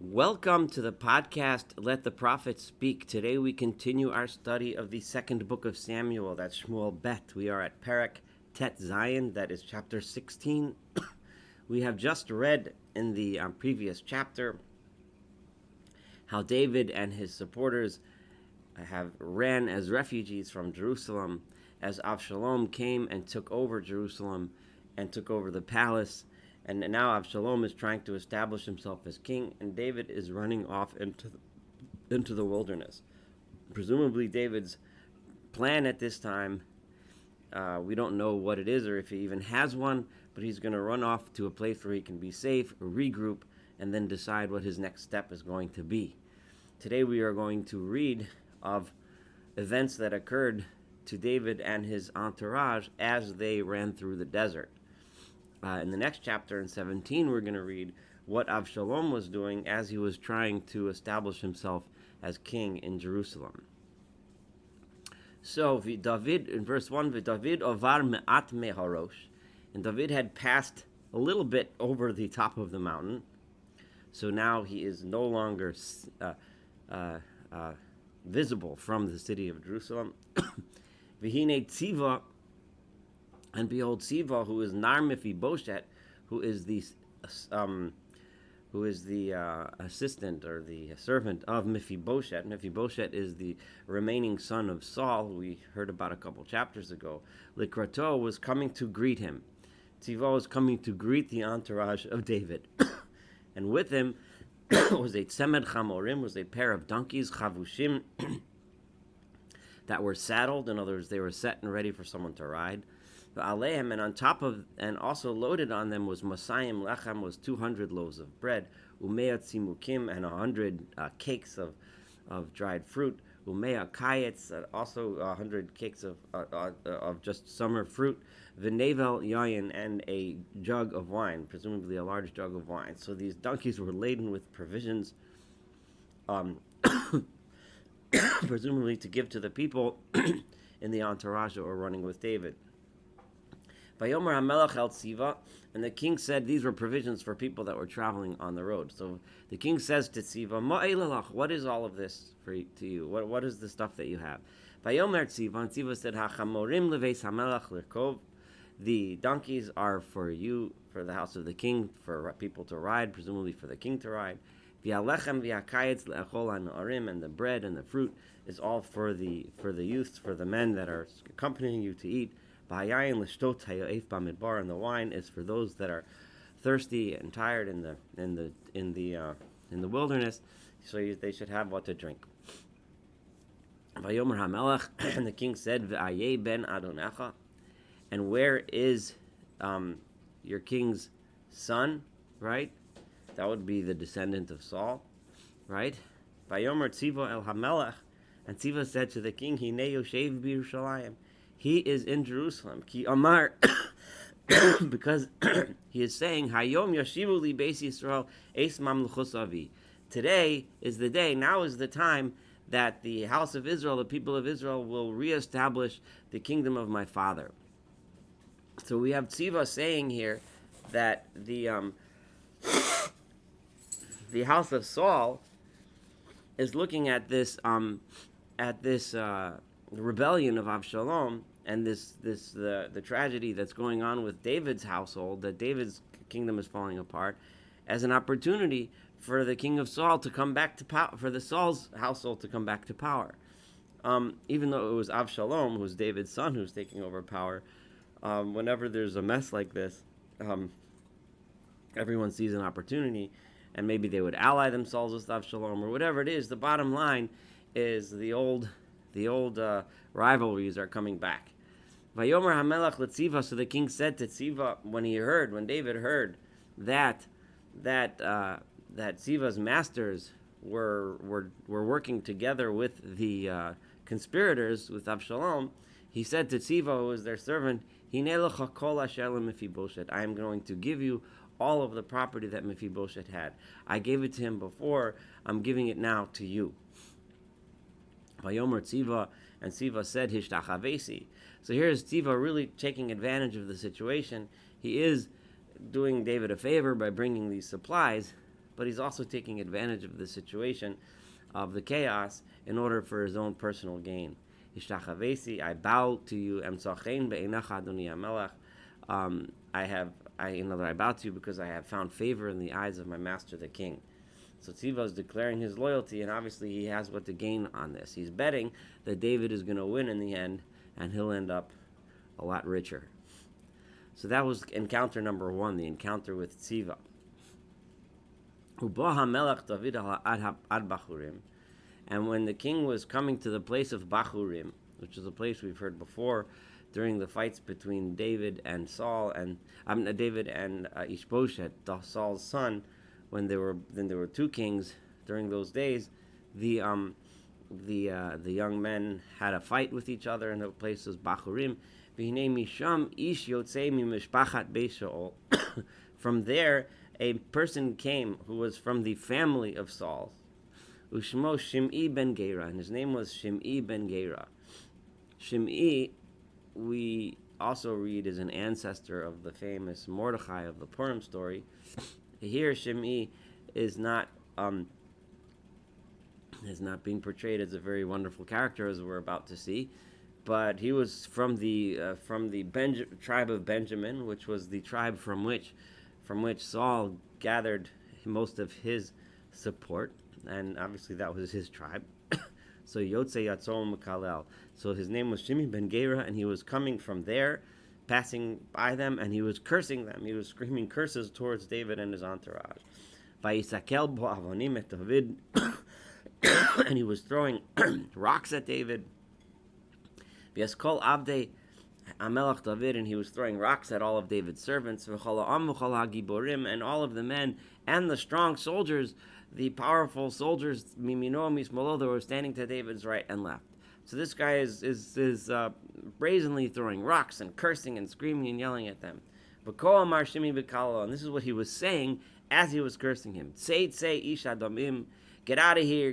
Welcome to the podcast, Let the Prophets Speak. Today we continue our study of the second book of Samuel, that's Shmuel Bet. We are at Perek Tet Zion, that is chapter 16. We have just read in the previous chapter how David and his supporters have ran as refugees from Jerusalem as Avshalom came and took over Jerusalem and took over the palace. And now Avshalom is trying to establish himself as king, and David is running off into the wilderness. Presumably David's plan at this time, we don't know what it is or if he even has one, but he's going to run off to a place where he can be safe, regroup, and then decide what his next step is going to be. Today we are going to read of events that occurred to David and his entourage as they ran through the desert. In the next chapter, in 17, we're going to read what Avshalom was doing as he was trying to establish himself as king in Jerusalem. So, David, in verse 1, David ovar me'at meharosh, and David had passed a little bit over the top of the mountain, so now he is no longer visible from the city of Jerusalem. V'hine tziva, and behold, Tziva, who is Nar Mephibosheth, who is the assistant or the servant of Mephibosheth. Mephibosheth is the remaining son of Saul, who we heard about a couple chapters ago. Likrato was coming to greet him. Tziva was coming to greet the entourage of David, and with him was a tzemed chamorim, was a pair of donkeys, chavushim, that were saddled. In other words, they were set and ready for someone to ride. And on top of, and also loaded on them was Masayim Lechem, was 200 loaves of bread, Umea Tzimukim, and 100 cakes of dried fruit, Umea Kayetz, also 100 cakes of just summer fruit, V'nevel Yayin, and a jug of wine, presumably a large jug of wine. So these donkeys were laden with provisions, presumably to give to the people in the entourage that were running with David. Vayomer HaMelech El Tziva, and the king said these were provisions for people that were traveling on the road. So the king says to Tziva, Ma'elalach, what is all of this to you? What is the stuff that you have? Vayomer Tziva, and Tziva said, HaChamorim leveis HaMelech lirkov, the donkeys are for you, for the house of the king, for people to ride, presumably for the king to ride. V'alechem v'akayetz le'echol ha'na'arim, and the bread and the fruit is all for the youths, for the men that are accompanying you to eat. And the wine is for those that are thirsty and tired in the wilderness, so they should have what to drink. Vayomer HaMelech, and the king said, V'ayeh ben Adonecha, and where is your king's son? Right, that would be the descendant of Saul, right? Vayomer Tziva el HaMelech, and Tziva said to the king, Hinei yoshev b'Yerushalayim, he is in Jerusalem. Ki Amar, because he is saying, Hayom Yashivu li Beis Yisrael Eis Mamluchos Avi. Today is the day, now is the time that the house of Israel, the people of Israel, will reestablish the kingdom of my father. So we have Tziva saying here that the house of Saul is looking at this rebellion of Avshalom, and the tragedy that's going on with David's household, that David's kingdom is falling apart, as an opportunity for the king of Saul to come back to power, for the Saul's household to come back to power. Even though it was Avshalom, who's David's son, who's taking over power, whenever there's a mess like this, everyone sees an opportunity, and maybe they would ally themselves with Avshalom or whatever it is. The bottom line is the old rivalries are coming back. Vayomer HaMelech leTziva, so the king said to Tziva, when David heard that Tziva's masters were working together with the conspirators, with Avshalom, he said to Tziva, who was their servant, Hinei lecha kol asher leMephibosheth, I am going to give you all of the property that Mephibosheth had. I gave it to him before, I'm giving it now to you. Vayomer Tziva, and Tziva said, Hishtachavesi. So here is Tziva really taking advantage of the situation. He is doing David a favor by bringing these supplies, but he's also taking advantage of the situation, of the chaos, in order for his own personal gain. Ishtachavesi, I bow to you. Emtzachein be'einacha Adoni HaMelech. I bow to you because I have found favor in the eyes of my master, the king. So Tziva is declaring his loyalty, and obviously he has what to gain on this. He's betting that David is going to win in the end, and he'll end up a lot richer. So that was encounter number 1, the encounter with Tziva. And when the king was coming to the place of Bachurim, which is a place we've heard before, during the fights between David and Saul, and David and Ishbosheth, Saul's son, when there were 2 kings during those days, the young men had a fight with each other, and the place was Bachurim. From there, a person came who was from the family of Saul. Ushmo Shim'i ben Gera, and his name was Shim'i ben Gera. Shim'i, we also read, is an ancestor of the famous Mordechai of the Purim story. Here, Shim'i is not being portrayed as a very wonderful character, as we're about to see, but he was from the tribe of Benjamin, which was the tribe from which Saul gathered most of his support, and obviously that was his tribe. So Yotze Yatzom Mekalel. So his name was Shimi ben Gera, and he was coming from there, passing by them, and he was cursing them. He was screaming curses towards David and his entourage. Vayisakel bo avonim et David, and he was throwing rocks at David. V'yaskol avdei Amelach David, and he was throwing rocks at all of David's servants, and all of the men and the strong soldiers, the powerful soldiers, Mimino Mismolo, that were standing to David's right and left. So this guy is brazenly throwing rocks and cursing and screaming and yelling at them. And this is what he was saying as he was cursing him. Say, Ish Adamim, get out of here,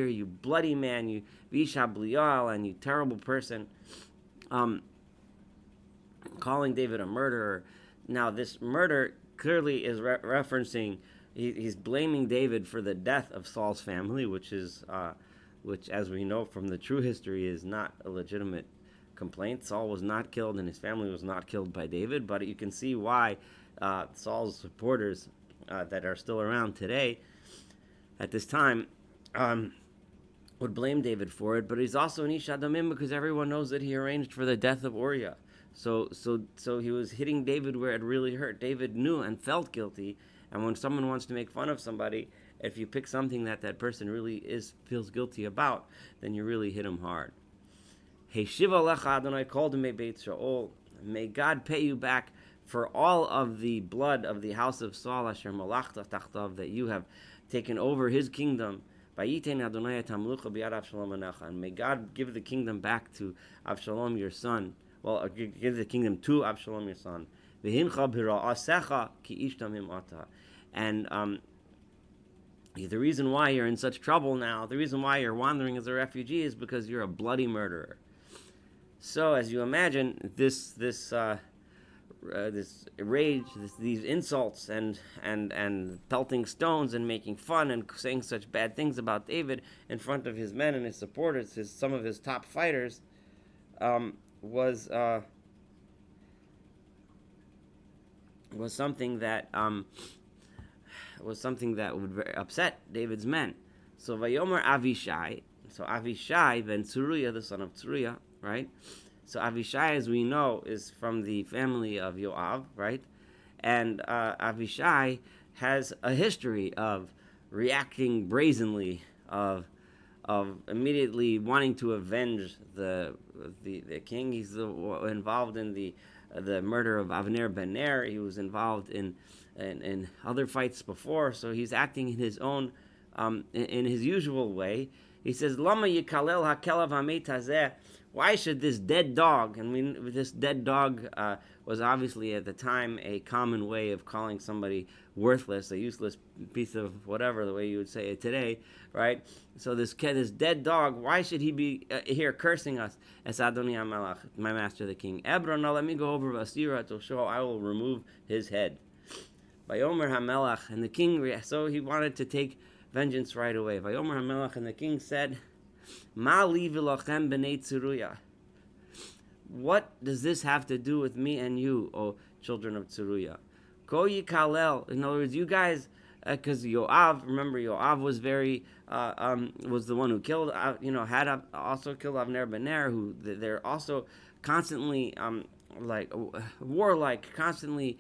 you bloody man, you Visha Blial, and you terrible person. Calling David a murderer. Now, this murder clearly is referencing, he's blaming David for the death of Saul's family, which, as we know from the true history, is not a legitimate complaint. Saul was not killed, and his family was not killed by David, but you can see why Saul's supporters that are still around today, at this time, would blame David for it. But he's also an Ish Adamim because everyone knows that he arranged for the death of Uriah. So he was hitting David where it really hurt. David knew and felt guilty, and when someone wants to make fun of somebody, if you pick something that person really feels guilty about, then you really hit him hard. Hey Shiva Lecha Adonai called him Beit Shaul. May God pay you back for all of the blood of the house of Saul, Asher Malachta Tachtav, that you have taken over his kingdom. Vayitein Adonai et hamlucha biyad Avshalom anecha, and may God give the kingdom back to Avshalom your son. Well, give the kingdom to Avshalom your son. And the reason why you're in such trouble now, the reason why you're wandering as a refugee, is because you're a bloody murderer. So, as you imagine, this rage, these insults, and pelting stones and making fun and saying such bad things about David in front of his men and his supporters, some of his top fighters, was something that would upset David's men. So Vayomer Avishai, so Avishai ben Tzeruiah, the son of Tzeruiah, right? So Avishai, as we know, is from the family of Yoav, right? And Avishai has a history of reacting brazenly, of immediately wanting to avenge the king. He's involved in the murder of Avner ben Ner. He was involved in other fights before, so he's acting in his own in his usual way. He says, Lama yikalel hakelav hamet hazeh. Why should this dead dog, and this dead dog was obviously at the time a common way of calling somebody worthless, a useless piece of whatever, the way you would say it today, right? So this dead dog, why should he be here cursing us? As Adoni HaMelech, my master the king. Ebron, now let me go over Vasira to show I will remove his head. Vayomer HaMelech, and the king, so he wanted to take vengeance right away. Vayomer HaMelech, and the king said, Ma li v'lochem b'nei Tzeruya. What does this have to do with me and you, O children of Tzeruya? Ko yikalel. In other words, you guys, because Yoav, remember Yoav was was the one who killed, had also killed Avner ben Ner, who they're also constantly warlike, constantly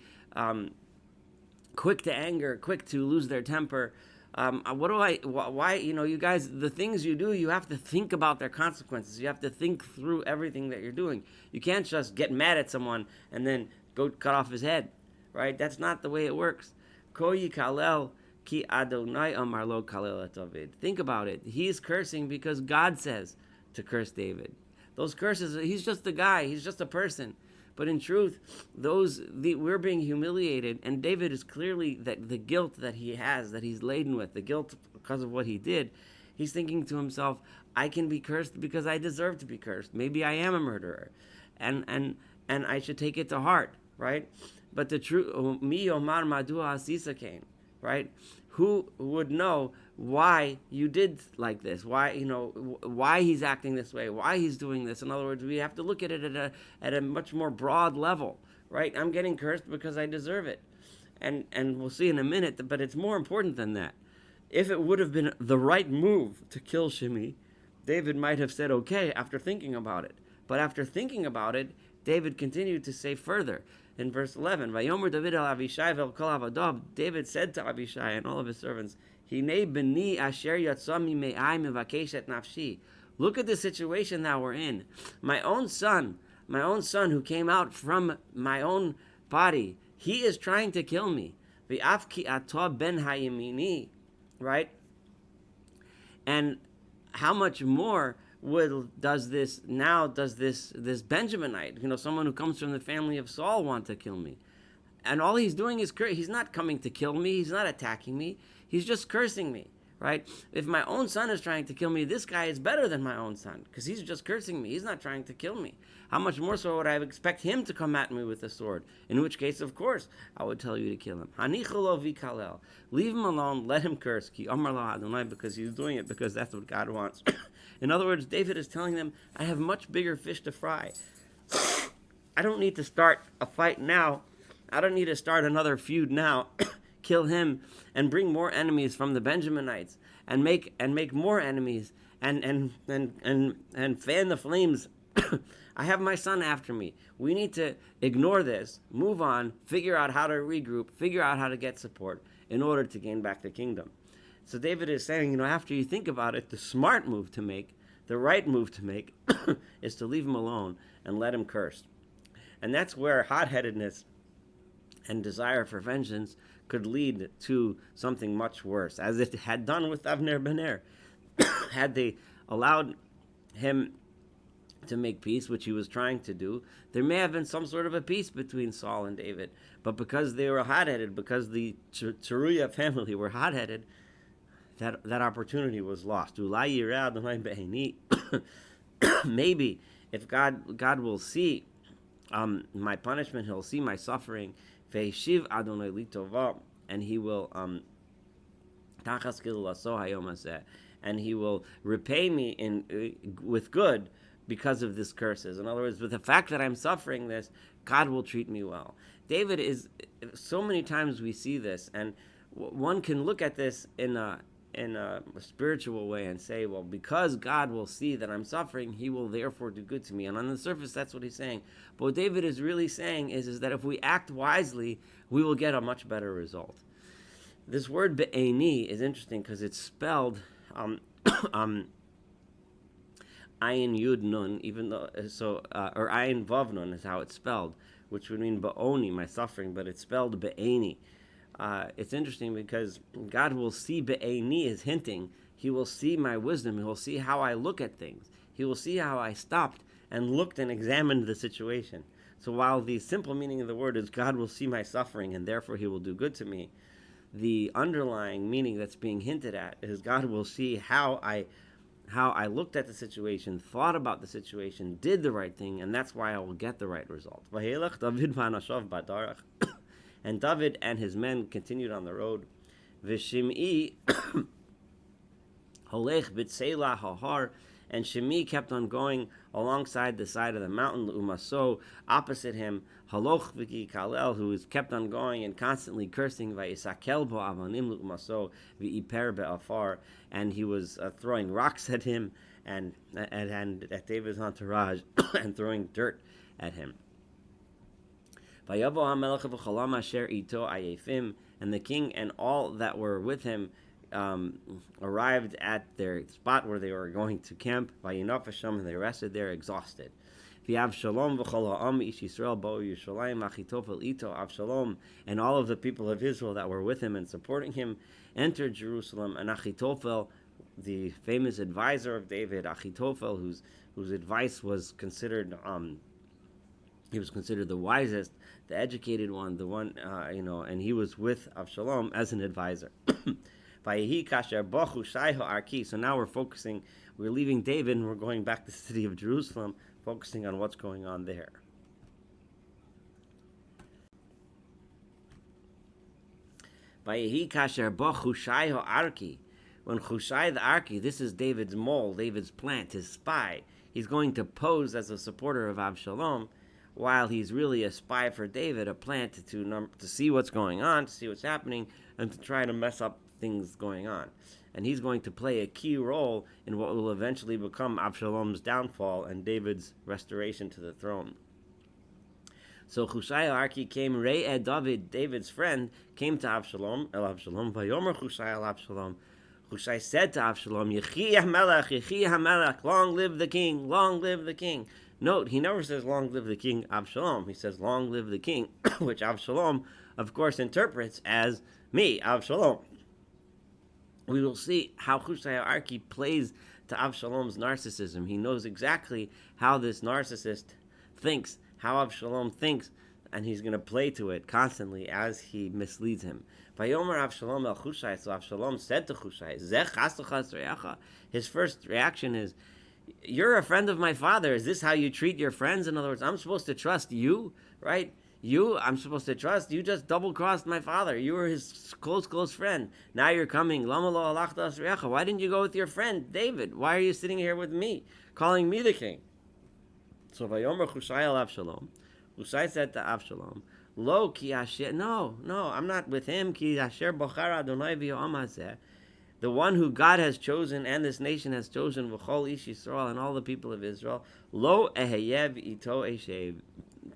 quick to anger, quick to lose their temper. Why, you guys, the things you do, you have to think about their consequences. You have to think through everything that you're doing. You can't just get mad at someone and then go cut off his head, right? That's not the way it works. Ko yikalel ki Adonai amar lo kalel et David. Think about it. He's cursing because God says to curse David. Those curses, he's just a guy. He's just a person. But in truth, we're being humiliated, and David is clearly that the guilt that he has, that he's laden with, the guilt because of what he did, he's thinking to himself, I can be cursed because I deserve to be cursed. Maybe I am a murderer, and I should take it to heart, right? But the truth, mi omar madua asisa came, right? Who would know why you did like this? Why he's acting this way? Why he's doing this? In other words, we have to look at it at a much more broad level, right? I'm getting cursed because I deserve it, and we'll see in a minute. But it's more important than that. If it would have been the right move to kill Shimei, David might have said okay after thinking about it. But after thinking about it, David continued to say further. In verse 11, Vayomer David al Avishai vel kol avadav, David said to Avishai and all of his servants, Hinei b'ni asher yatsa mime'ai mevakesh et nafshi. Look at the situation that we're in. My own son who came out from my own body, he is trying to kill me. V'af ki ato ben hayimini, right? And how much more does this Benjaminite, someone who comes from the family of Saul, want to kill me? And all he's doing is he's not coming to kill me. He's not attacking me. He's just cursing me, right? If my own son is trying to kill me, this guy is better than my own son because he's just cursing me. He's not trying to kill me. How much more so would I expect him to come at me with a sword? In which case, of course, I would tell you to kill him. Hanichalo vikalel. Leave him alone. Let him curse. Ki amar lo Adonai, because he's doing it because that's what God wants. In other words, David is telling them, I have much bigger fish to fry. I don't need to start a fight now. I don't need to start another feud now. Kill him and bring more enemies from the Benjaminites and make more enemies and fan the flames. I have my son after me. We need to ignore this, move on, figure out how to regroup, figure out how to get support in order to gain back the kingdom. So David is saying, after you think about it, the smart move to make, the right move to make, is to leave him alone and let him curse. And that's where hot-headedness and desire for vengeance could lead to something much worse, as it had done with Avner ben Ner. Had they allowed him to make peace, which he was trying to do, there may have been some sort of a peace between Saul and David. But because they were hot-headed, because the Tzeruya family were hot-headed, that opportunity was lost. Maybe if God will see my punishment, he'll see my suffering, and he will and he will repay me with good because of this curses. In other words, with the fact that I'm suffering this, God will treat me well. David is, so many times we see this, and one can look at this in a spiritual way and say, well, because God will see that I'm suffering, he will therefore do good to me. And on the surface, that's what he's saying. But what David is really saying is that if we act wisely, we will get a much better result. This word be'eni is interesting because it's spelled ayin yud nun, even though or ayin vav nun is how it's spelled, which would mean ba'oni, my suffering, but it's spelled be'eni. It's interesting because God will see be'eni is hinting. He will see my wisdom. He will see how I look at things. He will see how I stopped and looked and examined the situation. So while the simple meaning of the word is God will see my suffering and therefore he will do good to me, the underlying meaning that's being hinted at is God will see how I looked at the situation, thought about the situation, did the right thing, and that's why I will get the right result. And David and his men continued on the road. V'Shim'i holech b'tzeila hahar, and Shimi kept on going alongside the side of the mountain, Umaso, opposite him, Haloch v'ki Kalel, who was kept on going and constantly cursing, Vayisakel bo avanim Umaso v'iper be'afar, and he was throwing rocks at him and at David's entourage and throwing dirt at him. Vayavo hamelech v'cholam asher ito ayefim, and the king and all that were with him arrived at their spot where they were going to camp. Avshalom, and they rested there, exhausted. Avshalom v'chol ha'am ish Yisrael bo Yerushalayim Achitofel ito. Avshalom and all of the people of Israel that were with him and supporting him entered Jerusalem. And Achitofel, the famous advisor of David, Achitofel, whose advice was considered he was considered the wisest, the educated one, the one and he was with Avshalom as an advisor. So now we're leaving David and we're going back to the city of Jerusalem, focusing on what's going on there. When Hushai the Arki, this is David's mole, David's plant, his spy, he's going to pose as a supporter of Avshalom, while he's really a spy for David, a plant to see what's going on, to see what's happening, and to try to mess up things going on. And he's going to play a key role in what will eventually become Avshalom's downfall and David's restoration to the throne. So Hushai Arki came, Re'eh David, David's friend, came to Avshalom, Vayomer Hushai el Avshalom. Hushai said to Avshalom, Yechi HaMelech, long live the king, long live the king. Note, he never says, long live the king, Avshalom. He says, long live the king, which Avshalom, of course, interprets as me, Avshalom. We will see how Hushai Arki plays to Avshalom's narcissism. He knows exactly how this narcissist thinks, how Avshalom thinks, and he's going to play to it constantly as he misleads him. Vayomer Avshalom el Hushai, so Avshalom said to Hushai, Zech chastuchas re'acha. His first reaction is, you're a friend of my father. Is this how you treat your friends? In other words, I'm supposed to trust you, right? I'm supposed to trust. You just double-crossed my father. You were his close friend. Now you're coming. Lama lo alachta asriacha. Why didn't you go with your friend, David? Why are you sitting here with me, calling me the king? So Vayomer Hushai el Avshalom. Hushai said to Avshalom, Lo ki asher. No, I'm not with him. Ki asher bochar Adonai v'yo'am hazeh. The one who God has chosen and this nation has chosen, v'chol ish Yisrael, and all the people of Israel, lo eheyev ito eshev.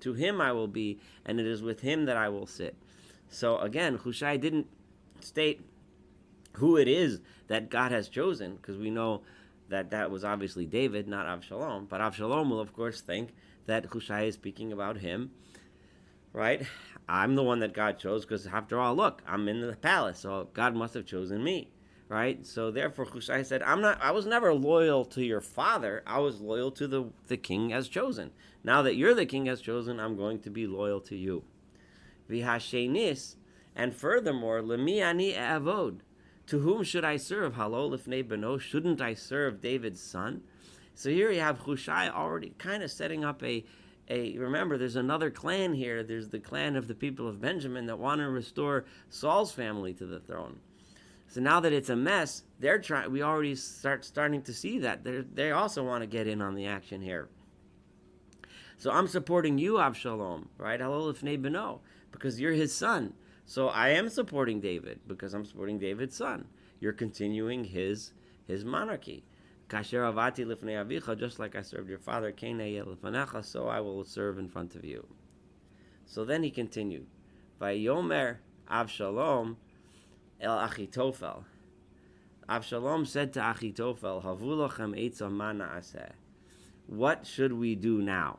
To him I will be, and it is with him that I will sit. So again, Hushai didn't state who it is that God has chosen, because we know that was obviously David, not Avshalom. But Avshalom will, of course, think that Hushai is speaking about him, right? I'm the one that God chose, because after all, look, I'm in the palace, so God must have chosen me. Right? So therefore Hushai said, I was never loyal to your father. I was loyal to the king as chosen. Now that you're the king as chosen, I'm going to be loyal to you. V'hashenis, and furthermore, Lemi ani avod. To whom should I serve? Halo lifnei beno. Shouldn't I serve David's son? So here you have Hushai already kind of setting up remember, there's another clan here. There's the clan of the people of Benjamin that want to restore Saul's family to the throne. So now that it's a mess, we already starting to see that they also want to get in on the action here. So I'm supporting you, Avshalom, right? Halo lifnei beno, because you're his son. So I am supporting David because I'm supporting David's son. You're continuing his monarchy. Kasher avati lifnei avicha, just like I served your father, so I will serve in front of you. So then he continued, Vayomer Avshalom el Achitofel. Avshalom said to Achitofel, Havulochem eitzah ma na'aseh. What should we do now?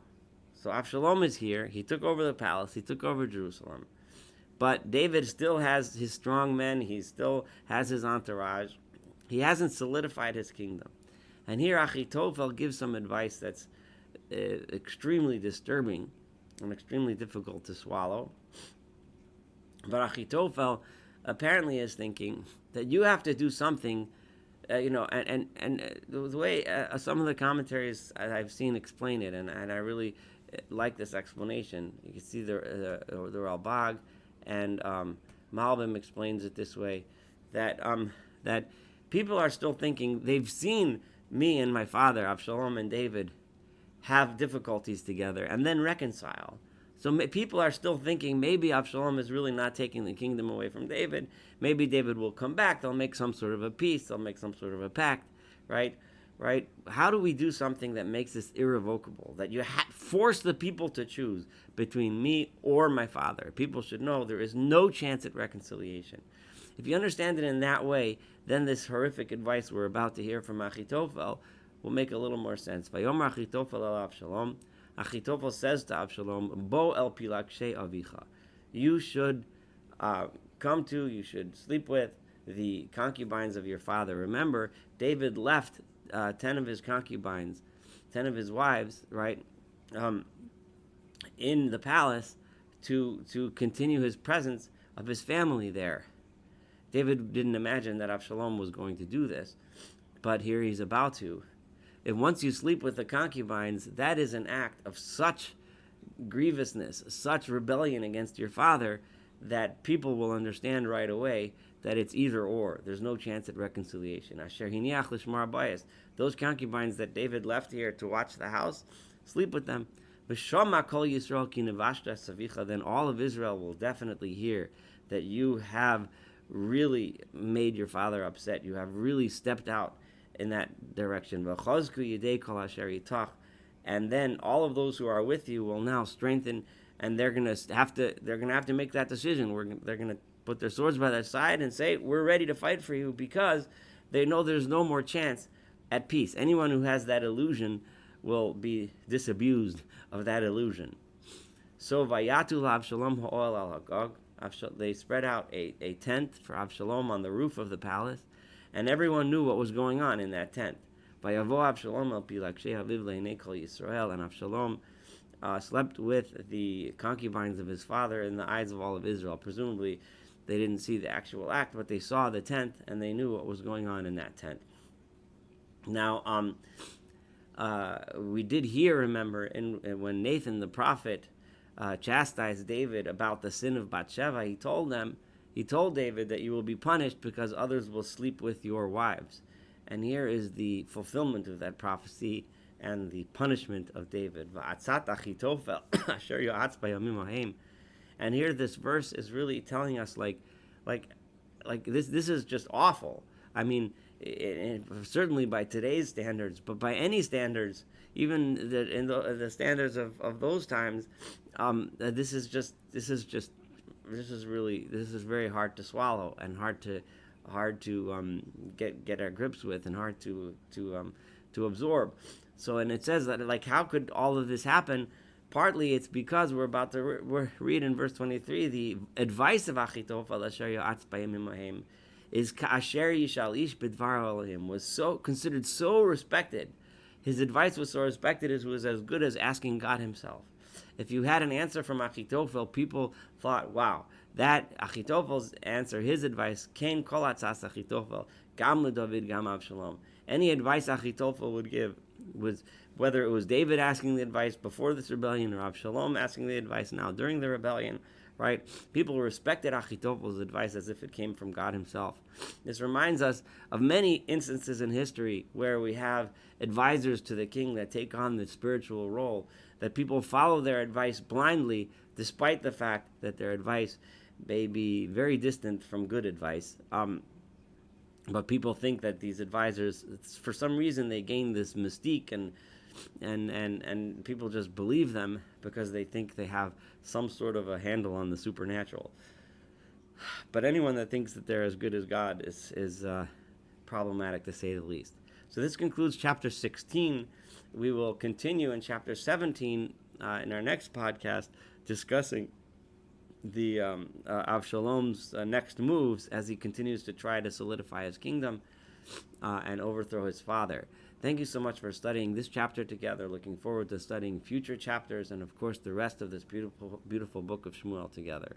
So Avshalom is here. He took over the palace. He took over Jerusalem. But David still has his strong men. He still has his entourage. He hasn't solidified his kingdom. And here Achitofel gives some advice that's extremely disturbing and extremely difficult to swallow. But Achitofel apparently is thinking that you have to do something, and the way some of the commentaries I've seen explain it, and I really like this explanation. You can see the Ralbag And Malbim explains it this way, that that people are still thinking they've seen me and my father, Avshalom and David, have difficulties together and then reconcile. So people are still thinking maybe Avshalom is really not taking the kingdom away from David. Maybe David will come back. They'll make some sort of a peace. They'll make some sort of a pact, right? Right? How do we do something that makes this irrevocable? That you force the people to choose between me or my father. People should know there is no chance at reconciliation. If you understand it in that way, then this horrific advice we're about to hear from Achitofel will make a little more sense. Vayomer Achitofel el Avshalom. Achitofel says to Avshalom, Bo el pilakshe avicha. You should you should sleep with the concubines of your father. Remember, David left 10 of his concubines, 10 of his wives, right, in the palace to continue his presence of his family there. David didn't imagine that Avshalom was going to do this, but here he's about to. If once you sleep with the concubines, that is an act of such grievousness, such rebellion against your father, that people will understand right away that it's either or. There's no chance at reconciliation. Asher hiniach l'shmar bayis. Those concubines that David left here to watch the house, sleep with them. V'shama kol Yisrael ki nevashta savicha. Then all of Israel will definitely hear that you have really made your father upset. You have really stepped out in that direction. V'chazku yidei kol asher yitach. And then all of those who are with you will now strengthen, and they're gonna have to make that decision. They're gonna put their swords by their side and say, we're ready to fight for you, because they know there's no more chance at peace. Anyone who has that illusion will be disabused of that illusion. So vayatu Avshalom ha'oel al hagag. They spread out a tent for Avshalom on the roof of the palace, and everyone knew what was going on in that tent. Vayavo Avshalom al pilakshe haviv le'nei kol Yisrael. And Avshalom slept with the concubines of his father in the eyes of all of Israel. Presumably, they didn't see the actual act, but they saw the tent, and they knew what was going on in that tent. Now, we did hear, remember, when Nathan the prophet chastised David about the sin of Bathsheba, he told David that you will be punished because others will sleep with your wives. And here is the fulfillment of that prophecy and the punishment of David. Va'atzat Achitofel asher yo'atz bayamim ha'hem. And here this verse is really telling us like this is just awful. I mean, certainly by today's standards, but by any standards, even in the standards of those times, this is very hard to swallow and hard to get our grips with, and hard to absorb. So, and it says that, like, how could all of this happen? Partly it's because we're about to read in verse 23, the advice of Achitofel asher yo'atz bayamim ha'hem is ka'asher yishal ish b'dvar Elohim, was considered so respected. His advice was so respected, it was as good as asking God himself. If you had an answer from Achitofel, people thought, wow, that Achitofel's answer, his advice, Kain kol atzas Achitofel, gam leDavid gam Avshalom. Any advice Achitofel would give was, whether it was David asking the advice before this rebellion or Avshalom asking the advice now during the rebellion, right? People respected Achitofel's advice as if it came from God himself. This reminds us of many instances in history where we have advisors to the king that take on the spiritual role, that people follow their advice blindly, despite the fact that their advice may be very distant from good advice. But people think that these advisors, for some reason, they gain this mystique, and people just believe them because they think they have some sort of a handle on the supernatural. But anyone that thinks that they're as good as God is problematic, to say the least. So this concludes chapter 16. We will continue in chapter 17 in our next podcast, discussing the Avshalom's next moves as he continues to try to solidify his kingdom and overthrow his father. Thank you so much for studying this chapter together. Looking forward to studying future chapters and, of course, the rest of this beautiful, beautiful book of Shmuel together.